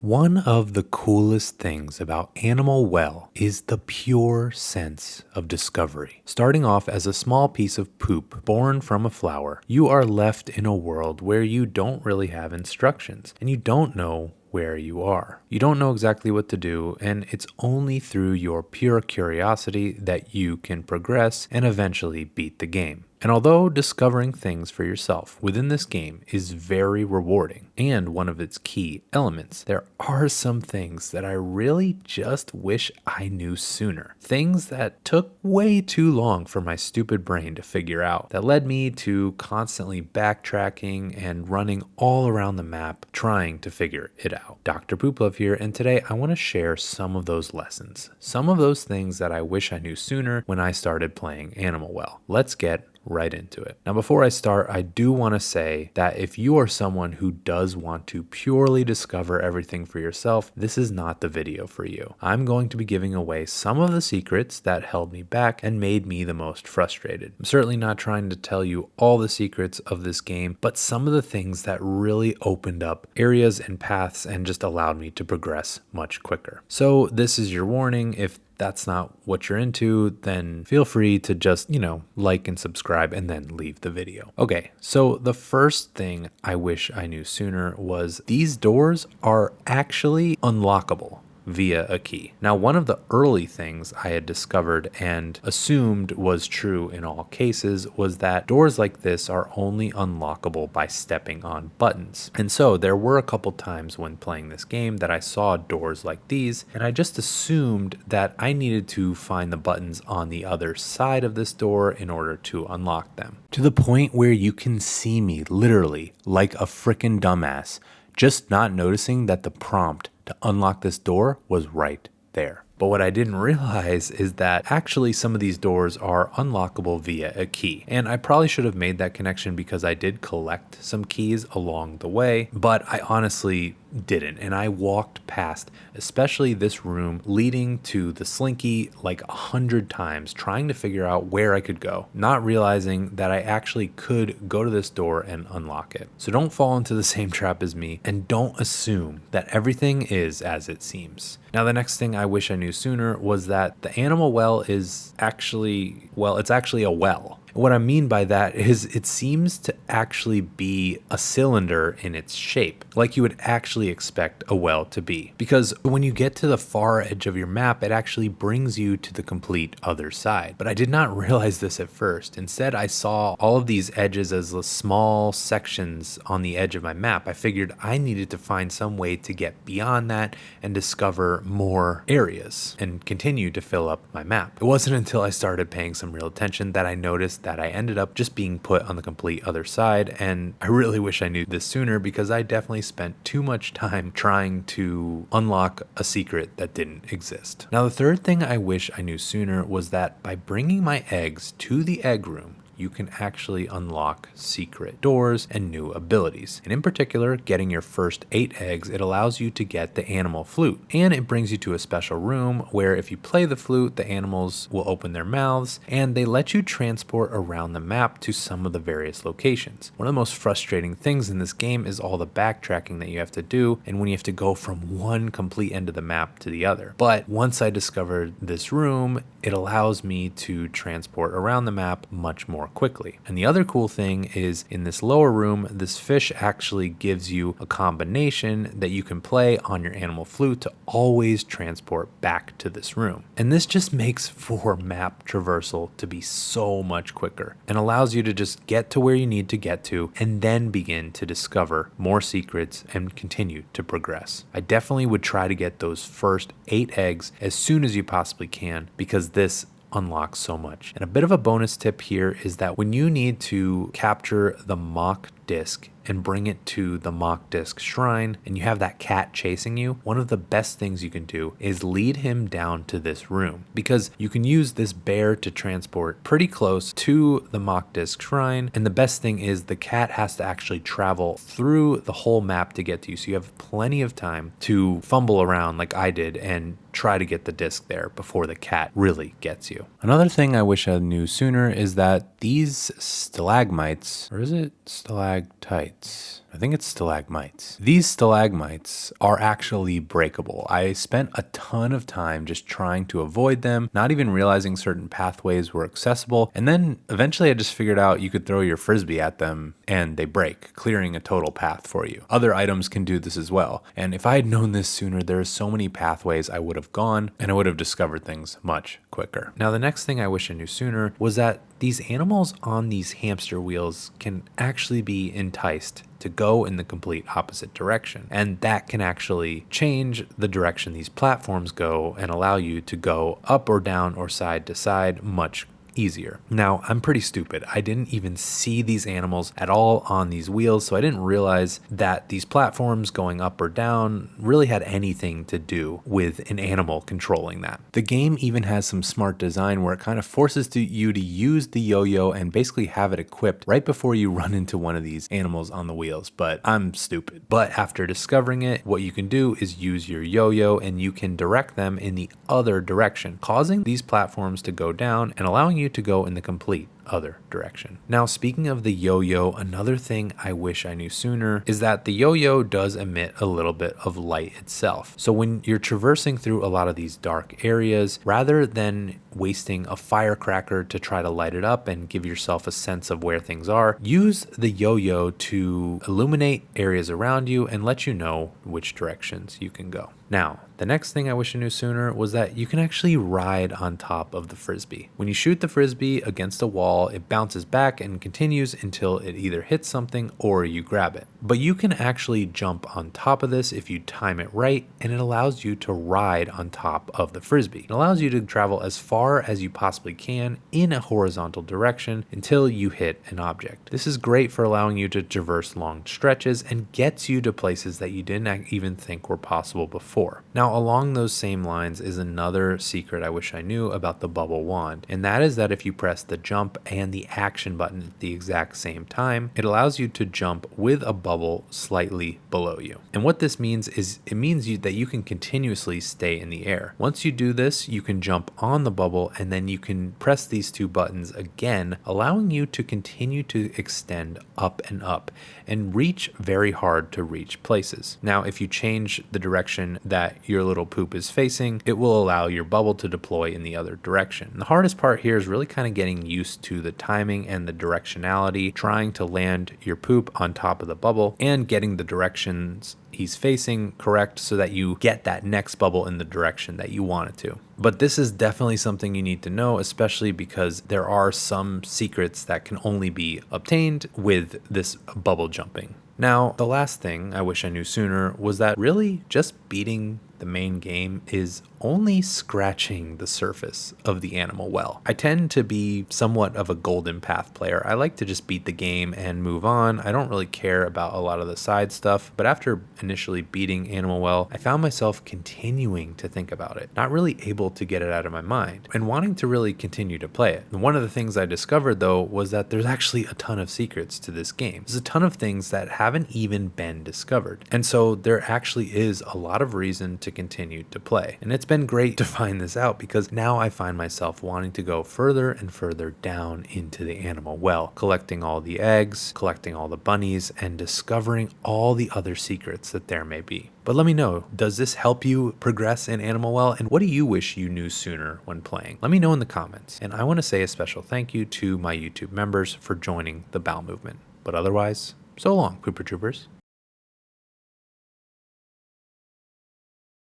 One of the coolest things about Animal Well is the pure sense of discovery. Starting off as a small piece of poop born from a flower, you are left in a world where you don't really have instructions and you don't know where you are. You don't know exactly what to do, and it's only through your pure curiosity that you can progress and eventually beat the game. And although discovering things for yourself within this game is very rewarding and one of its key elements, there are some things that I really just wish I knew sooner. Things that took way too long for my stupid brain to figure out, that led me to constantly backtracking and running all around the map trying to figure it out. Dr. Pooplove here, and today I want to share some of those lessons, some of those things that I wish I knew sooner when I started playing Animal Well. Let's get right into it. Now, before I start, I do want to say that if you are someone who does want to purely discover everything for yourself, this is not the video for you. I'm going to be giving away some of the secrets that held me back and made me the most frustrated. I'm certainly not trying to tell you all the secrets of this game, but some of the things that really opened up areas and paths and just allowed me to progress much quicker. So this is your warning. If that's not what you're into, then feel free to just, like and subscribe and then leave the video. Okay, so the first thing I wish I knew sooner was these doors are actually unlockable via a key. Now, one of the early things I had discovered and assumed was true in all cases was that doors like this are only unlockable by stepping on buttons. And so there were a couple times when playing this game that I saw doors like these, and I just assumed that I needed to find the buttons on the other side of this door in order to unlock them. To the point where you can see me literally like a frickin' dumbass, just not noticing that the prompt to unlock this door was right there. But what I didn't realize is that actually some of these doors are unlockable via a key. And I probably should have made that connection because I did collect some keys along the way, but I honestly didn't. And I walked past, especially this room leading to the slinky like 100 times, trying to figure out where I could go, not realizing that I actually could go to this door and unlock it. So don't fall into the same trap as me, and don't assume that everything is as it seems. Now, the next thing I wish I knew sooner was that the Animal Well is actually, it's actually a well. What I mean by that is it seems to actually be a cylinder in its shape, like you would actually expect a well to be. Because when you get to the far edge of your map, it actually brings you to the complete other side. But I did not realize this at first. Instead, I saw all of these edges as small sections on the edge of my map. I figured I needed to find some way to get beyond that and discover more areas and continue to fill up my map. It wasn't until I started paying some real attention that I noticed that I ended up just being put on the complete other side, and I really wish I knew this sooner because I definitely spent too much time trying to unlock a secret that didn't exist. Now, the third thing I wish I knew sooner was that by bringing my eggs to the egg room, you can actually unlock secret doors and new abilities. And in particular, getting your first 8 eggs, it allows you to get the animal flute. And it brings you to a special room where if you play the flute, the animals will open their mouths and they let you transport around the map to some of the various locations. One of the most frustrating things in this game is all the backtracking that you have to do and when you have to go from one complete end of the map to the other. But once I discovered this room, it allows me to transport around the map much more quickly. And the other cool thing is in this lower room, this fish actually gives you a combination that you can play on your animal flute to always transport back to this room. And this just makes for map traversal to be so much quicker and allows you to just get to where you need to get to and then begin to discover more secrets and continue to progress. I definitely would try to get those first 8 eggs as soon as you possibly can because this unlocks so much. And a bit of a bonus tip here is that when you need to capture the mock disc and bring it to the mock disc shrine and you have that cat chasing you, one of the best things you can do is lead him down to this room because you can use this bear to transport pretty close to the mock disc shrine. And the best thing is the cat has to actually travel through the whole map to get to you. So you have plenty of time to fumble around like I did and try to get the disc there before the cat really gets you. Another thing I wish I knew sooner is that these stalagmites, or is it stalactites? I think it's stalagmites. These stalagmites are actually breakable. I spent a ton of time just trying to avoid them, not even realizing certain pathways were accessible. And then eventually I just figured out you could throw your frisbee at them and they break, clearing a total path for you. Other items can do this as well. And if I had known this sooner, there are so many pathways I would have gone and I would have discovered things much quicker. Now, the next thing I wish I knew sooner was that these animals on these hamster wheels can actually be enticed to go in the complete opposite direction. And that can actually change the direction these platforms go and allow you to go up or down or side to side much easier. Now, I'm pretty stupid. I didn't even see these animals at all on these wheels, so I didn't realize that these platforms going up or down really had anything to do with an animal controlling that. The game even has some smart design where it kind of forces you to use the yo-yo and basically have it equipped right before you run into one of these animals on the wheels, but I'm stupid. But after discovering it, what you can do is use your yo-yo and you can direct them in the other direction, causing these platforms to go down and allowing you to go in the complete other direction. Now, speaking of the yo-yo, another thing I wish I knew sooner is that the yo-yo does emit a little bit of light itself. So when you're traversing through a lot of these dark areas, rather than wasting a firecracker to try to light it up and give yourself a sense of where things are, use the yo-yo to illuminate areas around you and let you know which directions you can go. Now, the next thing I wish I knew sooner was that you can actually ride on top of the frisbee. When you shoot the frisbee against a wall, it bounces back and continues until it either hits something or you grab it. But you can actually jump on top of this if you time it right, and it allows you to ride on top of the frisbee. It allows you to travel as far as you possibly can in a horizontal direction until you hit an object. This is great for allowing you to traverse long stretches and gets you to places that you didn't even think were possible before. Now, along those same lines is another secret I wish I knew about the bubble wand, and that is that if you press the jump and the action button at the exact same time, it allows you to jump with a bubble slightly below you. And what this means is it means that you can continuously stay in the air. Once you do this, you can jump on the bubble and then you can press these two buttons again, allowing you to continue to extend up and reach very hard to reach places. Now, if you change the direction that your little poop is facing, it will allow your bubble to deploy in the other direction. The hardest part here is really kind of getting used to the timing and the directionality, trying to land your poop on top of the bubble and getting the directions he's facing correct so that you get that next bubble in the direction that you want it to. But this is definitely something you need to know, especially because there are some secrets that can only be obtained with this bubble jumping. Now, the last thing I wish I knew sooner was that really just beating the main game is only scratching the surface of the animal well. I tend to be somewhat of a golden path player. I like to just beat the game and move on. I don't really care about a lot of the side stuff, but after initially beating Animal Well, I found myself continuing to think about it, not really able to get it out of my mind, and wanting to really continue to play it. And one of the things I discovered though was that there's actually a ton of secrets to this game. There's a ton of things that haven't even been discovered. And so there actually is a lot of reason to continue to play. And it's been great to find this out because now I find myself wanting to go further and further down into the animal well, collecting all the eggs, collecting all the bunnies, and discovering all the other secrets that there may be. But let me know, does this help you progress in Animal Well? And what do you wish you knew sooner when playing? Let me know in the comments. And I want to say a special thank you to my YouTube members for joining the Bowel Movement. But otherwise, so long, Pooper Troopers.